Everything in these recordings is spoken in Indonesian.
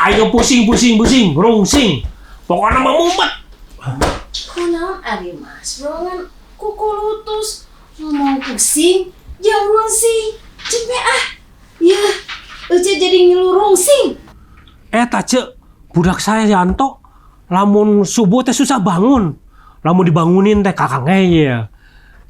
Ayo pusing, rungsing. Pokoknya mau mumet. Kunaon ari Mas Bro ngan kuku lutus ngomong pusing jam rungsing cepet ya ece jadi ngilu rungsing Cek, budak saya Yanto lamun subuh teh susah bangun. Lamun dibangunin teh kakang ya.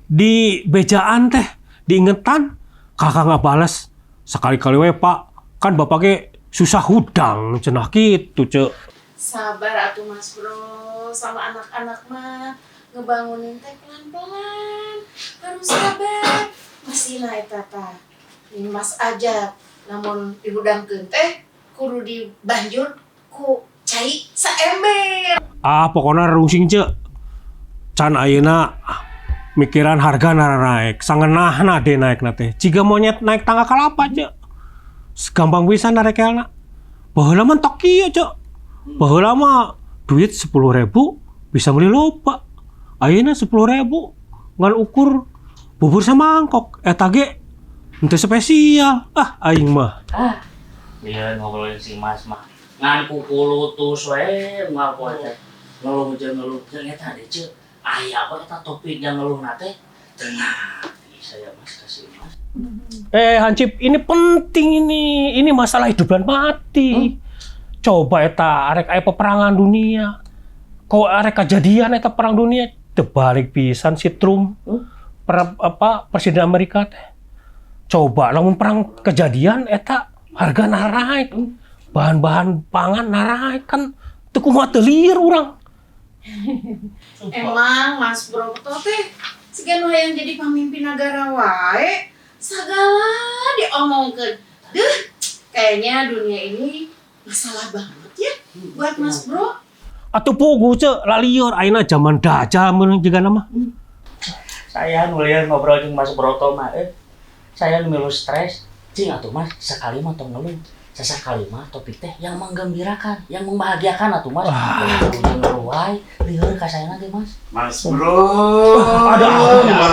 Di bejaan teh diingetan kakang nggak balas. Sekali-kali we Pak, kan bapaknya susah hudang cenah gitu Cek. sabar atuh Mas Bro sama anak-anak mah ngebangunin teh pelan-pelan harus sabar masih naik tata ini Mas aja namun dihudangkeun teh kudu dibanjur ku cai saember Pokoknya rungsing Cek. Can ayeuna mikiran harga naik, sangeunahna deh naik nate. Jika monyet naik tangga kalapa Cek. Segampang bisa narekelna. Baheula mah tok kieu Cek. Baheula mah duit 10.000 bisa beli loba. Ayeuna 10.000 ngan ukur bubur samangkok. Eta ge henteu spesial. Aing mah. Iya ngobrolin si Mas mah. Ngan kuku lutus we ngapoe teh. Ngeluh eta deh Ceu. Aya apa eta topik yang ngeluh nate? Tenang. Bisa ya Mas kasih Mas. Hansip, ini penting ini. Ini masalah hidup dan mati. Coba eta arek aya peperangan dunia. Kok arek kejadian eta perang dunia tebalik pisan si Trump. Presiden Amerika teh. Coba lamun perang kejadian eta harga naik. Bahan-bahan pangan naik kan teu kumaha teu lieur urang. emang Mas Bro teh siganu hayang jadi pamimpin negara wae sagala diomongkeun deh kayaknya dunia ini masalah banget ya buat Mas Bro. Atuh pugu Cek, lalieur ayeuna zaman dajal mun jiga nama. Saya nulian ngobrol jeung Mas Broto mah saya nu milu stres. Cing atuh Mas, sekali mah tong ngeluh. Sesakali mah topik teh yang menggembirakan, yang membahagiakan atuh Mas. Yang ngeluh wae, lieur ka saya nanti Mas. Mas Bro. Ada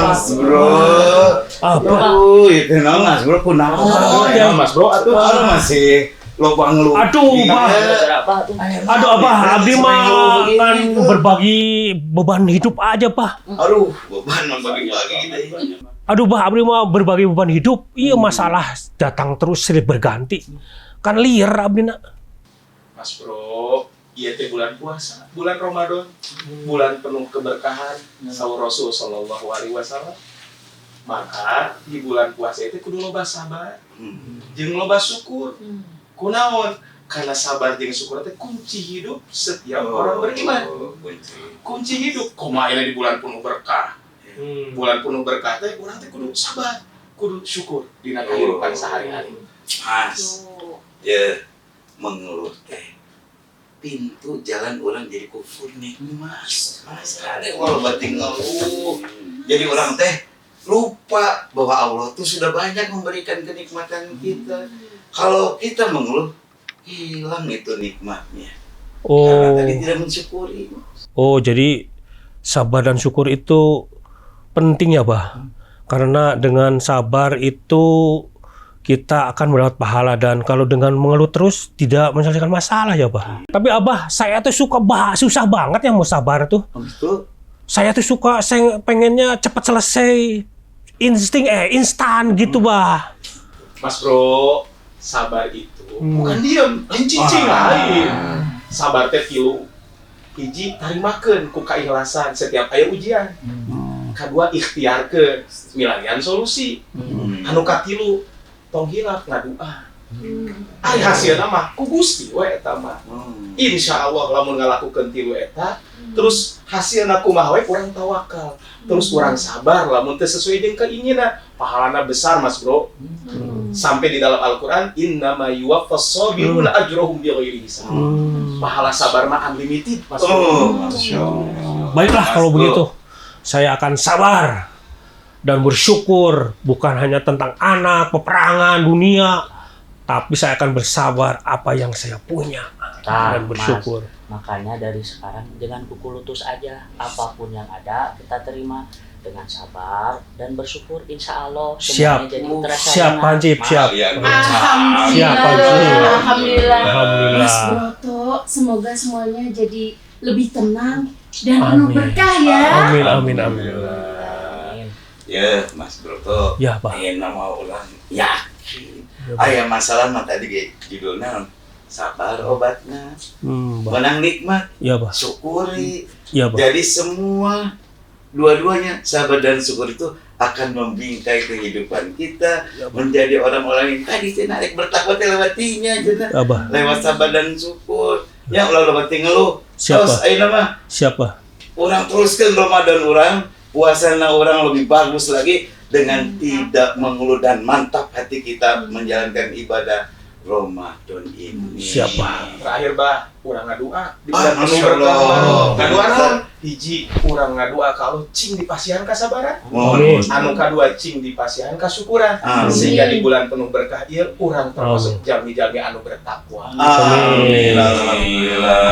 Mas Bro. Aduh, itu naon Mas Bro kunaon? Ya Mas Bro atuh masih loba ngeluh. Aduh, Abah, abdi mah kan berbagi beban hidup aja, Pak. Aduh, beban membagi-bagi gitu. Aduh, Bah, abdi mah berbagi beban hidup. Iya, masalah datang terus silih berganti. Kan liar abdi nak. Mas Bro, iya teh bulan puasa, bulan Ramadan, bulan penuh keberkahan, saur Rasul sallallahu alaihi wasallam. Maka di bulan puasa itu kudu loba sabar, jeung loba syukur. Kunaon? Karena sabar jeung syukur teh kunci hidup setiap orang beriman. Kunci hidup. Kumaha di bulan penuh berkah. Bulan penuh berkah teh urang teh kudu sabar, kudu syukur dina kehidupan sehari-hari. Mas, ya mengeluh teh pintu jalan orang jadi kufur nih Mas. Ada kalau batin ngeluh. Jadi orang teh lupa bahwa Allah tuh sudah banyak memberikan kenikmatan kita. Kalau kita mengeluh, hilang itu nikmatnya. Karena tadi tidak mensyukuri. Oh, jadi sabar dan syukur itu penting ya, Bah. Karena dengan sabar itu kita akan mendapat pahala, dan kalau dengan mengeluh terus tidak menyelesaikan masalah ya, Bah. Tapi Abah, saya tuh suka susah banget yang mau sabar tuh. Betul. Saya tuh suka, saya pengennya cepat selesai. Instan gitu, Bah. Mas Bro, sabar itu bukan diam, lain cicing lain. Sabar teh tilu. Hiji, tarimakeun ku kaikhlasan setiap aya ujian. Kadua, ikhtiarkeun milarian solusi. Anu katilu, tong hilap ngadua. Ai hasilna mah ku Gusti we eta mah. Insyaallah lamun ngalakukeun tilu eta, terus hasilna kumaha we urang tawakal. Terus urang sabar lamun teu sesuai jeung keinginan, pahalana besar Mas Bro. Sampai di dalam Al-Qur'an, innama yuwaffas sabiruna ajrahum bighairi hisab. Pahala sabar mah unlimited Mas Bro. Masyaallah. Baiklah kalau begitu, saya akan sabar dan bersyukur, bukan hanya tentang anak, peperangan, dunia, tapi saya akan bersabar apa yang saya punya dan bersyukur. Makanya dari sekarang jangan kuku lutus aja, apapun yang ada kita terima. dengan sabar dan bersyukur, insya Allah Siap. semuanya jadi terasa Siap enak. Hansip, siap. Kalian Siap, Hansip. Alhamdulillah. Alhamdulillah. Mas Broto, semoga semuanya jadi lebih tenang dan penuh Amin. berkah ya. Amin, amin, amin. Amin. Ya, Mas Broto. Ya, Pak. Nama ulang yakin. Ya, Pak. Aya masalah mah tadi ge judulnya sabar obatnya. Pak. Menang nikmat, Ya, Pak. syukuri. Ya, Pak. Jadi semua dua-duanya sabar dan syukur itu akan membingkai kehidupan kita menjadi orang-orang yang tadi cenah rek bertakwa teh lewatinya cenah Abah. lewat sabar dan syukur. Ya ulah lewati ngeluh. Siapa? Terus ayeuna mah Siapa? orang teruskan Ramadan orang, puasana orang lebih bagus lagi dengan tidak mengeluh dan mantap hati kita menjalankan ibadah Ramadan ini. Siapa? Terakhir bah, urang ngadua di Ah, bulan penuh Masya berkah. Allah. Ngadua naon? Hiji urang ngadua kalau cing dipasihan kasabaran. Amin. Anu kadua cing dipasihan kasukuran. Amin. Sehingga di bulan penuh berkah ieu urang termasuk jalmi-jalmi anu bertakwa. Amin. Alhamdulillah.